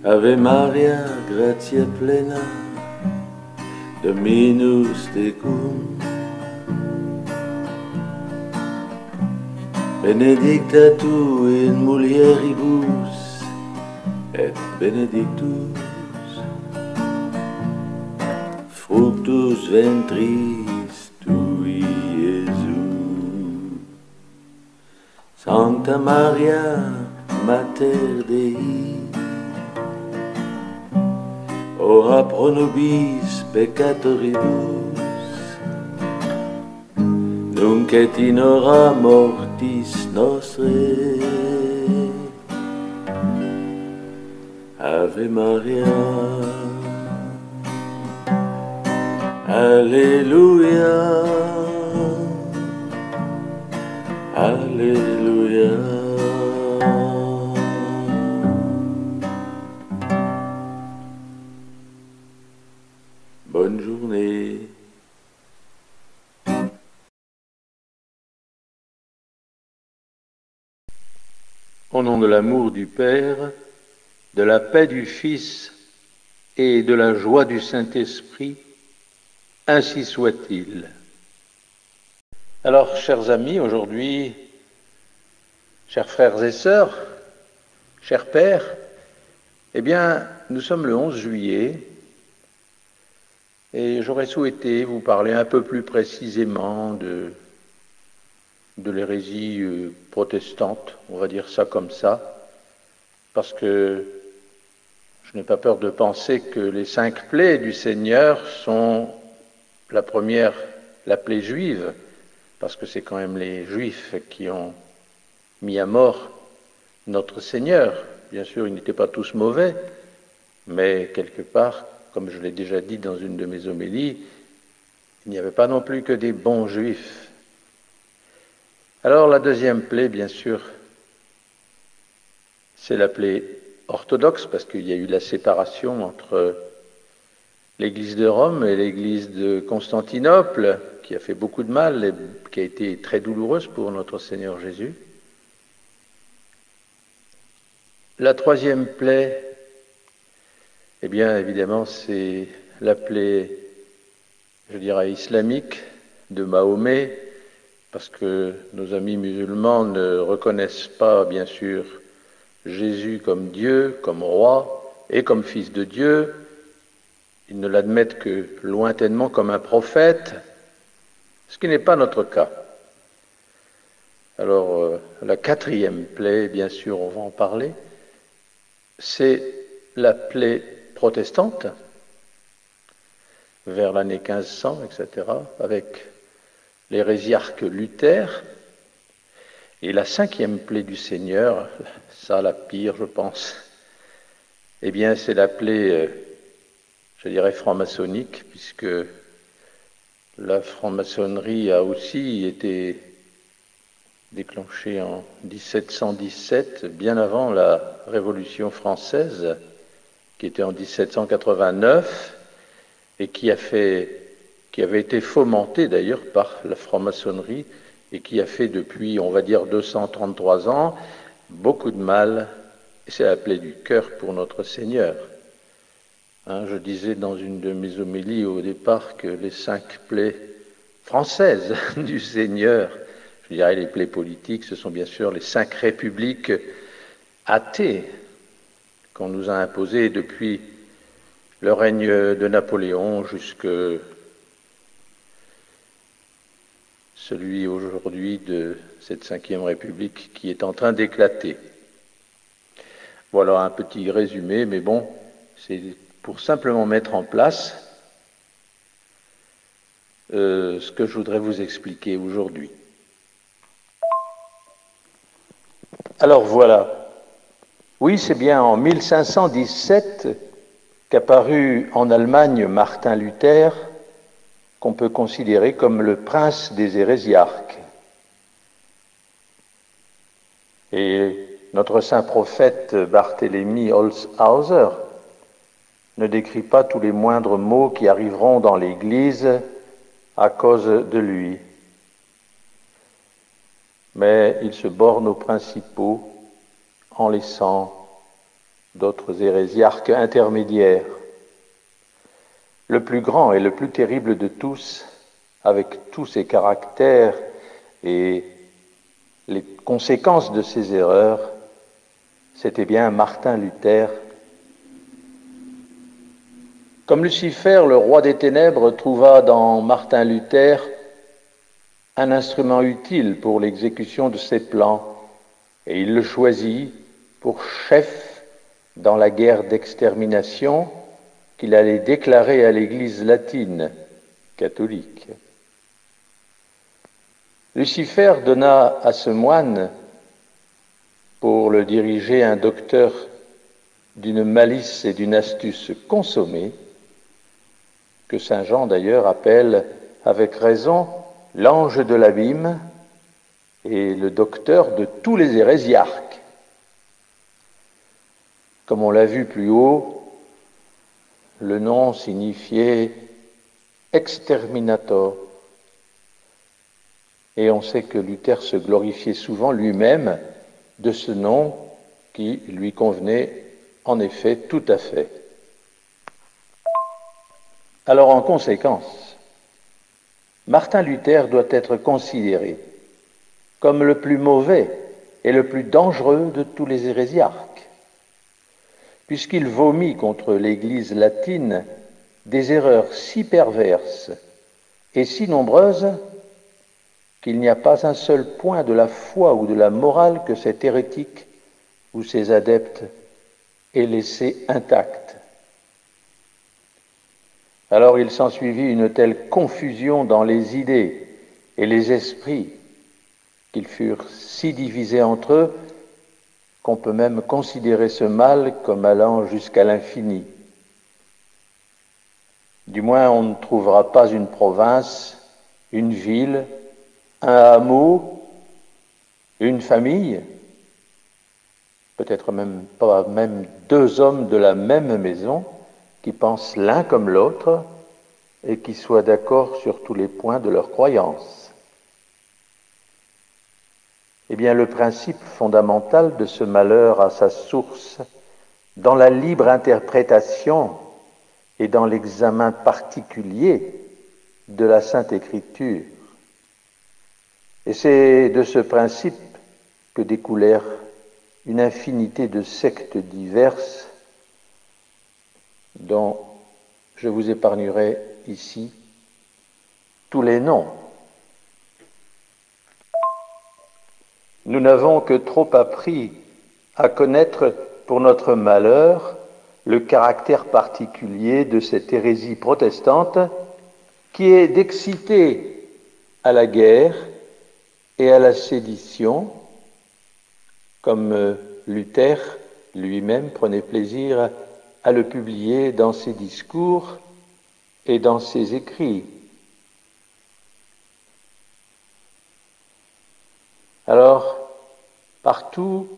Ave Maria, gratia plena, Dominus tecum, benedicta tu in mulieribus, et benedictus fructus ventris tui, Iesus. Sancta Maria, Mater Dei, ora pro nobis peccatoribus, nunc et in hora mortis nostre. Ave Maria. Alléluia. Alléluia. Bonne journée. Au nom de l'amour du Père, de la paix du Fils et de la joie du Saint-Esprit, ainsi soit-il. Alors, chers amis, aujourd'hui, chers frères et sœurs, chers pères, eh bien, nous sommes le 11 juillet et j'aurais souhaité vous parler un peu plus précisément de l'hérésie protestante, on va dire ça comme ça, parce que je n'ai pas peur de penser que les 5 plaies du Seigneur sont la première, la plaie juive, parce que c'est quand même les Juifs qui ont mis à mort notre Seigneur. Bien sûr, ils n'étaient pas tous mauvais, mais quelque part, comme je l'ai déjà dit dans une de mes homélies, il n'y avait pas non plus que des bons Juifs. Alors la deuxième plaie, bien sûr, c'est la plaie orthodoxe, parce qu'il y a eu la séparation entre l'Église de Rome et l'Église de Constantinople, qui a fait beaucoup de mal et qui a été très douloureuse pour notre Seigneur Jésus. La troisième plaie, eh bien évidemment, c'est la plaie, je dirais, islamique de Mahomet, parce que nos amis musulmans ne reconnaissent pas, bien sûr, Jésus comme Dieu, comme roi et comme fils de Dieu. Ils ne l'admettent que lointainement comme un prophète, ce qui n'est pas notre cas. Alors, la quatrième plaie, bien sûr, on va en parler, c'est la plaie protestante, vers l'année 1500, etc., avec l'hérésiarque Luther. Et la cinquième plaie du Seigneur, ça la pire, je pense, eh bien, c'est la plaie, je dirais, franc-maçonnique, puisque la franc-maçonnerie a aussi été déclenchée en 1717, bien avant la Révolution française, qui était en 1789, et qui avait été fomentée d'ailleurs par la franc-maçonnerie, et qui a fait depuis, on va dire, 233 ans, beaucoup de mal, et c'est la plaie du cœur pour notre Seigneur. Je disais dans une de mes homélies au départ que les 5 plaies françaises du Seigneur, je dirais les plaies politiques, ce sont bien sûr les 5 républiques athées qu'on nous a imposées depuis le règne de Napoléon jusque celui aujourd'hui de cette 5e République qui est en train d'éclater. Voilà un petit résumé, mais bon, c'est pour simplement mettre en place ce que je voudrais vous expliquer aujourd'hui. Alors voilà, oui, c'est bien en 1517 qu'apparut en Allemagne Martin Luther, qu'on peut considérer comme le prince des hérésiarques. Et notre saint prophète Barthélemy Holzhauser ne décrit pas tous les moindres maux qui arriveront dans l'Église à cause de lui. Mais il se borne aux principaux en laissant d'autres hérésiarques intermédiaires. Le plus grand et le plus terrible de tous, avec tous ses caractères et les conséquences de ses erreurs, c'était bien Martin Luther. Comme Lucifer, le roi des ténèbres, trouva dans Martin Luther un instrument utile pour l'exécution de ses plans, et il le choisit pour chef dans la guerre d'extermination qu'il allait déclarer à l'Église latine catholique. Lucifer donna à ce moine, pour le diriger, un docteur d'une malice et d'une astuce consommée, que saint Jean d'ailleurs appelle avec raison l'ange de l'abîme et le docteur de tous les hérésiarques. Comme on l'a vu plus haut, le nom signifiait exterminator. Et on sait que Luther se glorifiait souvent lui-même de ce nom qui lui convenait en effet tout à fait. Alors en conséquence, Martin Luther doit être considéré comme le plus mauvais et le plus dangereux de tous les hérésiarques, puisqu'il vomit contre l'Église latine des erreurs si perverses et si nombreuses qu'il n'y a pas un seul point de la foi ou de la morale que cet hérétique ou ses adeptes aient laissé intact. Alors il s'ensuivit une telle confusion dans les idées et les esprits qu'ils furent si divisés entre eux qu'on peut même considérer ce mal comme allant jusqu'à l'infini. Du moins, on ne trouvera pas une province, une ville, un hameau, une famille, peut-être même pas même deux hommes de la même maison, qui pensent l'un comme l'autre et qui soient d'accord sur tous les points de leur croyance. Eh bien, le principe fondamental de ce malheur a sa source dans la libre interprétation et dans l'examen particulier de la Sainte Écriture. Et c'est de ce principe que découlèrent une infinité de sectes diverses dont je vous épargnerai ici tous les noms. Nous n'avons que trop appris à connaître pour notre malheur le caractère particulier de cette hérésie protestante qui est d'exciter à la guerre et à la sédition, comme Luther lui-même prenait plaisir à le publier dans ses discours et dans ses écrits. Alors, partout,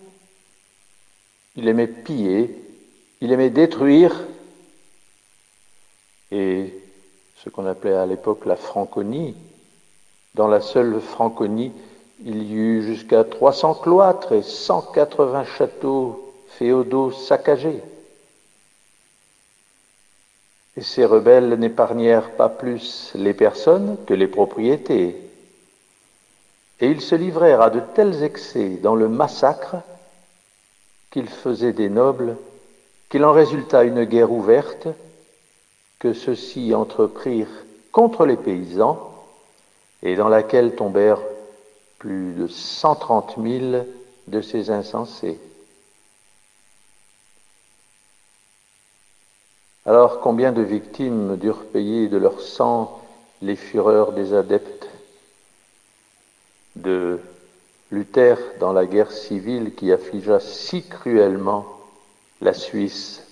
il aimait piller, il aimait détruire, et ce qu'on appelait à l'époque la Franconie. Dans la seule Franconie, il y eut jusqu'à 300 cloîtres et 180 châteaux féodaux saccagés. Et ces rebelles n'épargnèrent pas plus les personnes que les propriétés. Et ils se livrèrent à de tels excès dans le massacre qu'ils faisaient des nobles, qu'il en résulta une guerre ouverte que ceux-ci entreprirent contre les paysans et dans laquelle tombèrent plus de 130 000 de ces insensés. Alors, combien de victimes durent payer de leur sang les fureurs des adeptes de Luther dans la guerre civile qui affligea si cruellement la Suisse.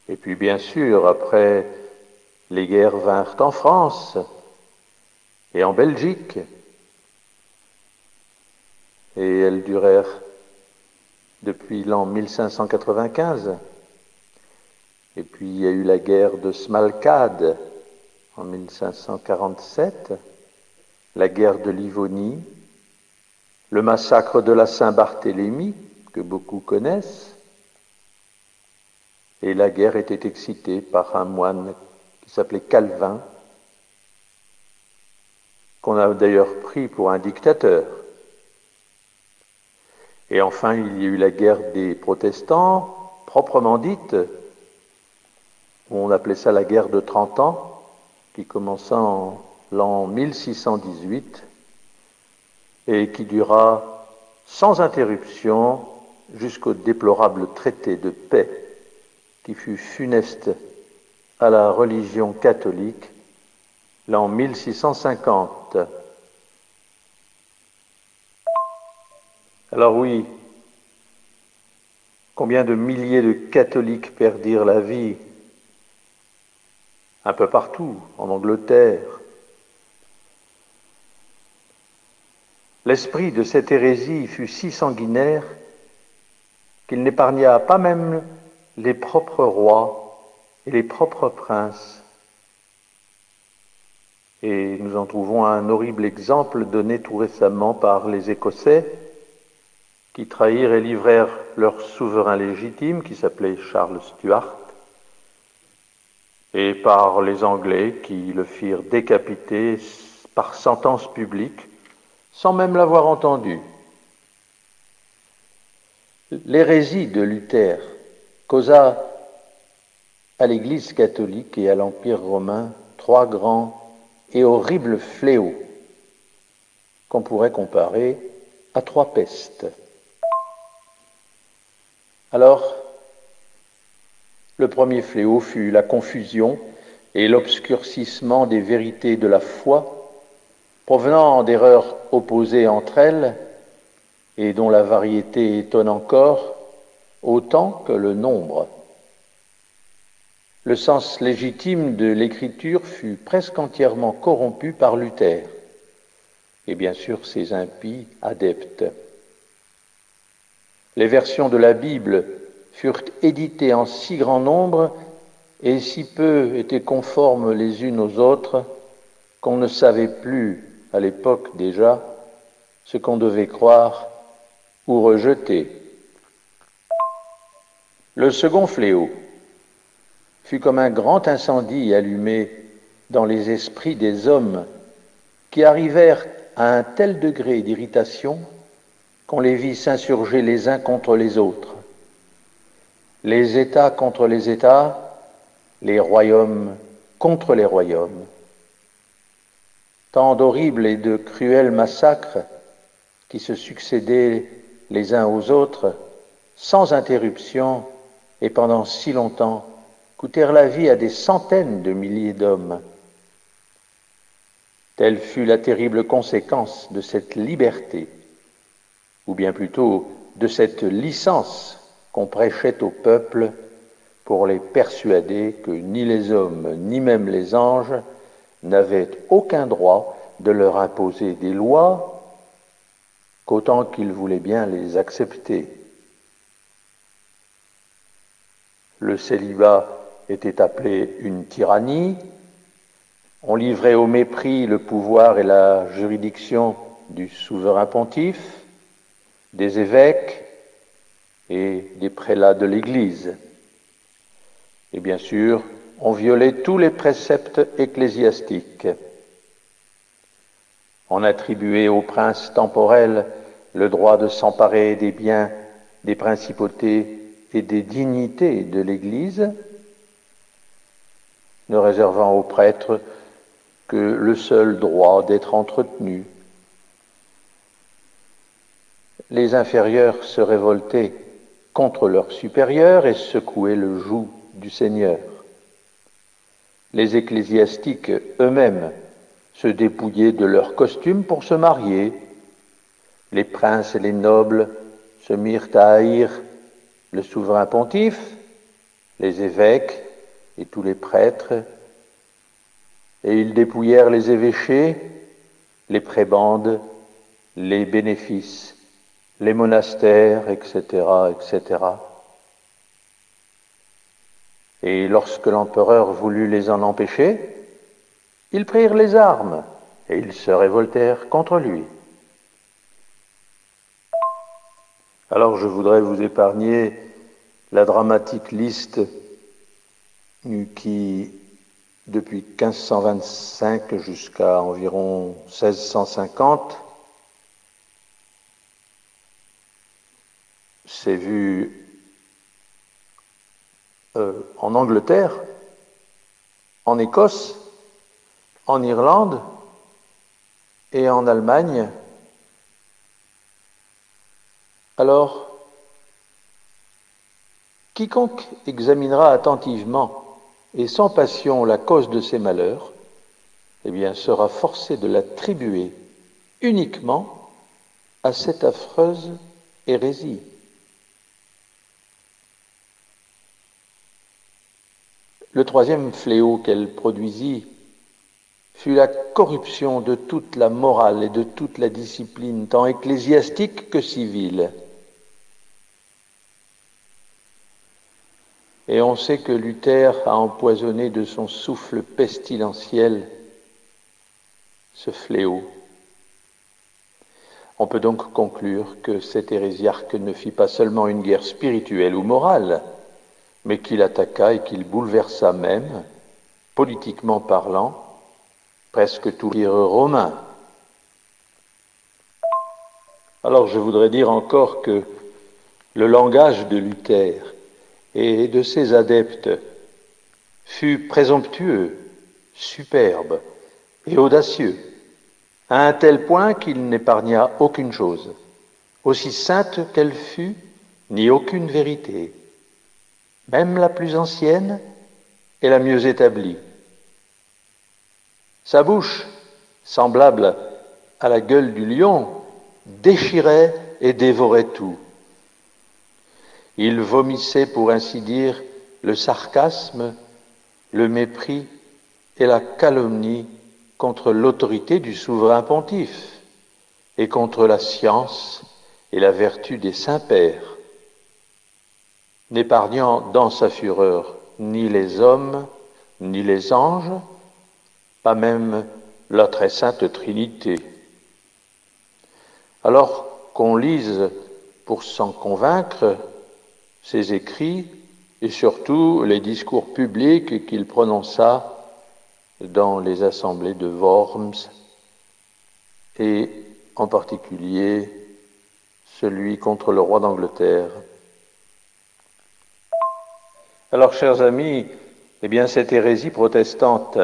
Et puis, bien sûr, après, les guerres vinrent en France et en Belgique, et elles durèrent depuis l'an 1595. Et puis il y a eu la guerre de Smalcade en 1547, la guerre de Livonie, le massacre de la Saint-Barthélemy, que beaucoup connaissent, et la guerre était excitée par un moine qui s'appelait Calvin, qu'on a d'ailleurs pris pour un dictateur. Et enfin, il y a eu la guerre des protestants, proprement dite, où on appelait ça la guerre de 30 ans, qui commença en l'an 1618 et qui dura sans interruption jusqu'au déplorable traité de paix qui fut funeste à la religion catholique l'an 1650. Alors oui, combien de milliers de catholiques perdirent la vie un peu partout, en Angleterre. L'esprit de cette hérésie fut si sanguinaire qu'il n'épargna pas même les propres rois et les propres princes. Et nous en trouvons un horrible exemple donné tout récemment par les Écossais qui trahirent et livrèrent leur souverain légitime qui s'appelait Charles Stuart, et par les Anglais qui le firent décapiter par sentence publique sans même l'avoir entendu. L'hérésie de Luther causa à l'Église catholique et à l'Empire romain 3 grands et horribles fléaux qu'on pourrait comparer à 3 pestes. Alors, le premier fléau fut la confusion et l'obscurcissement des vérités de la foi, provenant d'erreurs opposées entre elles et dont la variété étonne encore autant que le nombre. Le sens légitime de l'écriture fut presque entièrement corrompu par Luther, et bien sûr ses impies adeptes. Les versions de la Bible furent éditées en si grand nombre et si peu étaient conformes les unes aux autres qu'on ne savait plus, à l'époque déjà, ce qu'on devait croire ou rejeter. Le second fléau fut comme un grand incendie allumé dans les esprits des hommes qui arrivèrent à un tel degré d'irritation qu'on les vit s'insurger les uns contre les autres, les États contre les États, les royaumes contre les royaumes. Tant d'horribles et de cruels massacres qui se succédaient les uns aux autres, sans interruption et pendant si longtemps, coûtèrent la vie à des centaines de milliers d'hommes. Telle fut la terrible conséquence de cette liberté, ou bien plutôt de cette licence qu'on prêchait au peuple pour les persuader que ni les hommes, ni même les anges n'avaient aucun droit de leur imposer des lois qu'autant qu'ils voulaient bien les accepter. Le célibat était appelé une tyrannie, on livrait au mépris le pouvoir et la juridiction du souverain pontife, des évêques et des prélats de l'Église. Et bien sûr, on violait tous les préceptes ecclésiastiques. On attribuait aux princes temporels le droit de s'emparer des biens, des principautés et des dignités de l'Église, ne réservant aux prêtres que le seul droit d'être entretenus. Les inférieurs se révoltaient contre leurs supérieurs et secouaient le joug du Seigneur. Les ecclésiastiques eux-mêmes se dépouillaient de leurs costumes pour se marier. Les princes et les nobles se mirent à haïr le souverain pontife, les évêques et tous les prêtres, et ils dépouillèrent les évêchés, les prébendes, les bénéfices, les monastères, etc., etc. Et lorsque l'empereur voulut les en empêcher, ils prirent les armes et ils se révoltèrent contre lui. Alors je voudrais vous épargner la dramatique liste qui, depuis 1525 jusqu'à environ 1650, s'est vu en Angleterre, en Écosse, en Irlande et en Allemagne. Alors, quiconque examinera attentivement et sans passion la cause de ces malheurs, eh bien, sera forcé de l'attribuer uniquement à cette affreuse hérésie. Le troisième fléau qu'elle produisit fut la corruption de toute la morale et de toute la discipline, tant ecclésiastique que civile. Et on sait que Luther a empoisonné de son souffle pestilentiel ce fléau. On peut donc conclure que cet hérésiarque ne fit pas seulement une guerre spirituelle ou morale, mais qu'il attaqua et qu'il bouleversa même, politiquement parlant, presque tout l'Empire romain. Alors je voudrais dire encore que le langage de Luther et de ses adeptes fut présomptueux, superbe et audacieux, à un tel point qu'il n'épargna aucune chose, aussi sainte qu'elle fût, ni aucune vérité, même la plus ancienne et la mieux établie. Sa bouche, semblable à la gueule du lion, déchirait et dévorait tout. Il vomissait, pour ainsi dire, le sarcasme, le mépris et la calomnie contre l'autorité du souverain pontife et contre la science et la vertu des saints-pères, n'épargnant dans sa fureur ni les hommes, ni les anges, pas même la très sainte Trinité. Alors qu'on lise pour s'en convaincre ses écrits et surtout les discours publics qu'il prononça dans les assemblées de Worms et en particulier celui contre le roi d'Angleterre. Alors, chers amis, eh bien, cette hérésie protestante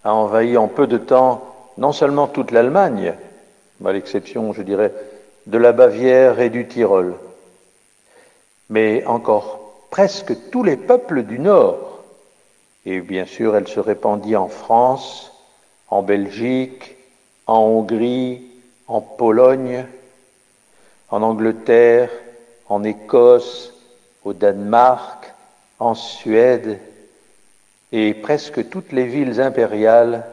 a envahi en peu de temps non seulement toute l'Allemagne, à l'exception, je dirais, de la Bavière et du Tyrol, mais encore presque tous les peuples du Nord. Et bien sûr, elle se répandit en France, en Belgique, en Hongrie, en Pologne, en Angleterre, en Écosse, au Danemark, en Suède, et presque toutes les villes impériales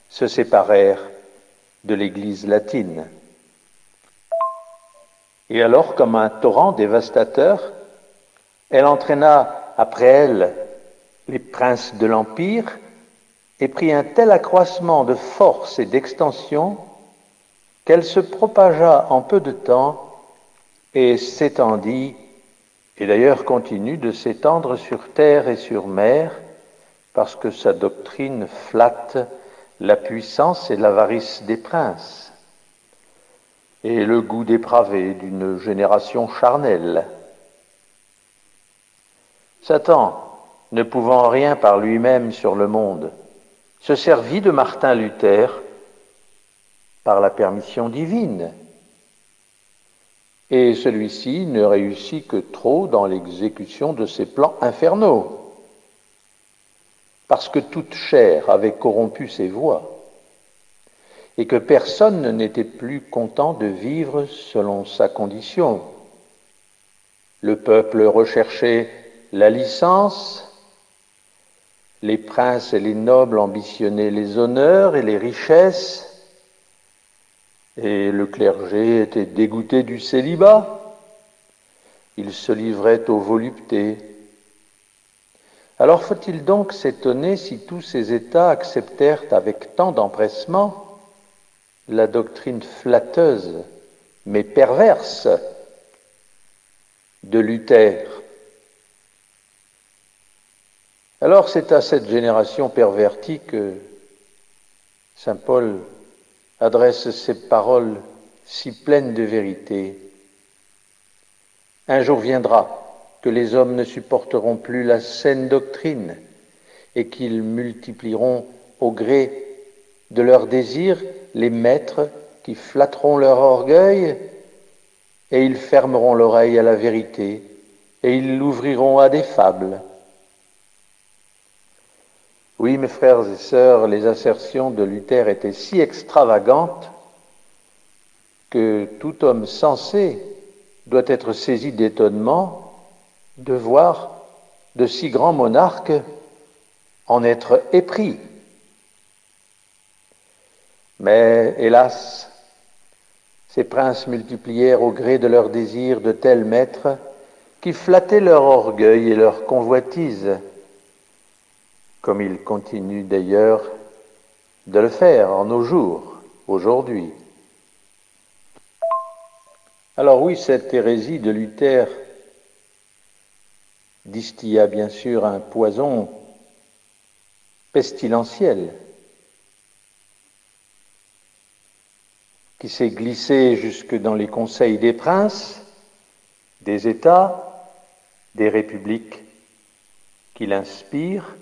se séparèrent de l'Église latine. Et alors, comme un torrent dévastateur, elle entraîna après elle les princes de l'Empire et prit un tel accroissement de force et d'extension qu'elle se propagea en peu de temps et s'étendit, et d'ailleurs continue de s'étendre sur terre et sur mer, parce que sa doctrine flatte la puissance et l'avarice des princes, et le goût dépravé d'une génération charnelle. Satan, ne pouvant rien par lui-même sur le monde, se servit de Martin Luther par la permission divine. Et celui-ci ne réussit que trop dans l'exécution de ses plans infernaux, parce que toute chair avait corrompu ses voies, et que personne n'était plus content de vivre selon sa condition. Le peuple recherchait la licence, les princes et les nobles ambitionnaient les honneurs et les richesses, et le clergé était dégoûté du célibat, il se livrait aux voluptés. Alors faut-il donc s'étonner si tous ces États acceptèrent avec tant d'empressement la doctrine flatteuse, mais perverse, de Luther? Alors c'est à cette génération pervertie que saint Paul adresse ces paroles si pleines de vérité. Un jour viendra que les hommes ne supporteront plus la saine doctrine et qu'ils multiplieront au gré de leurs désirs les maîtres qui flatteront leur orgueil, et ils fermeront l'oreille à la vérité et ils l'ouvriront à des fables. Oui, mes frères et sœurs, les assertions de Luther étaient si extravagantes que tout homme sensé doit être saisi d'étonnement de voir de si grands monarques en être épris. Mais hélas, ces princes multiplièrent au gré de leurs désirs de tels maîtres qui flattaient leur orgueil et leur convoitise, comme ils continuent d'ailleurs de le faire en nos jours, aujourd'hui. Alors oui, cette hérésie de Luther distilla bien sûr un poison pestilentiel qui s'est glissé jusque dans les conseils des princes, des États, des républiques qu'il inspire,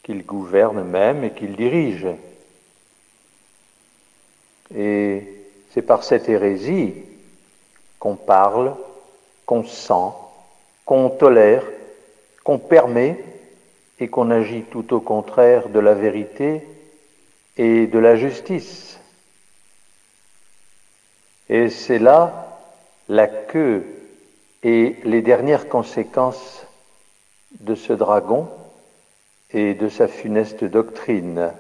qu'il gouverne même et qu'il dirige. Et c'est par cette hérésie qu'on parle, qu'on sent, qu'on tolère, qu'on permet et qu'on agit tout au contraire de la vérité et de la justice. Et c'est là la queue et les dernières conséquences de ce dragon et de sa funeste doctrine.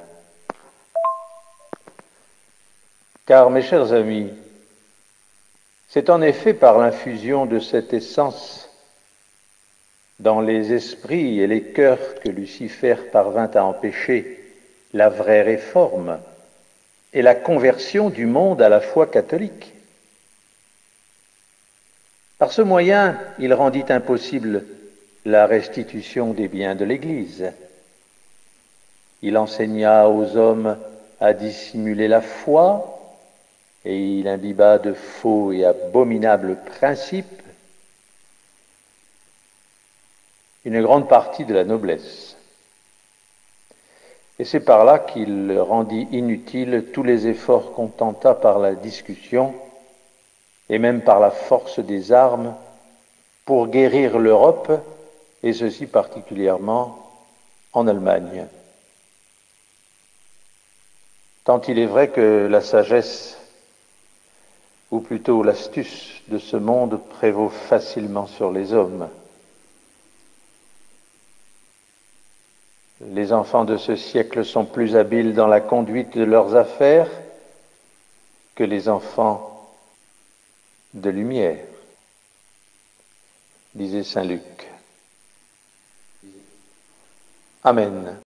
Car, mes chers amis, c'est en effet par l'infusion de cette essence dans les esprits et les cœurs que Lucifer parvint à empêcher la vraie réforme et la conversion du monde à la foi catholique. Par ce moyen, il rendit impossible la restitution des biens de l'Église. Il enseigna aux hommes à dissimuler la foi et il imbiba de faux et abominables principes une grande partie de la noblesse. Et c'est par là qu'il rendit inutiles tous les efforts qu'on tenta par la discussion et même par la force des armes pour guérir l'Europe, et ceci particulièrement en Allemagne. Tant il est vrai que la sagesse, ou plutôt l'astuce de ce monde prévaut facilement sur les hommes. Les enfants de ce siècle sont plus habiles dans la conduite de leurs affaires que les enfants de lumière, disait saint Luc. Amen.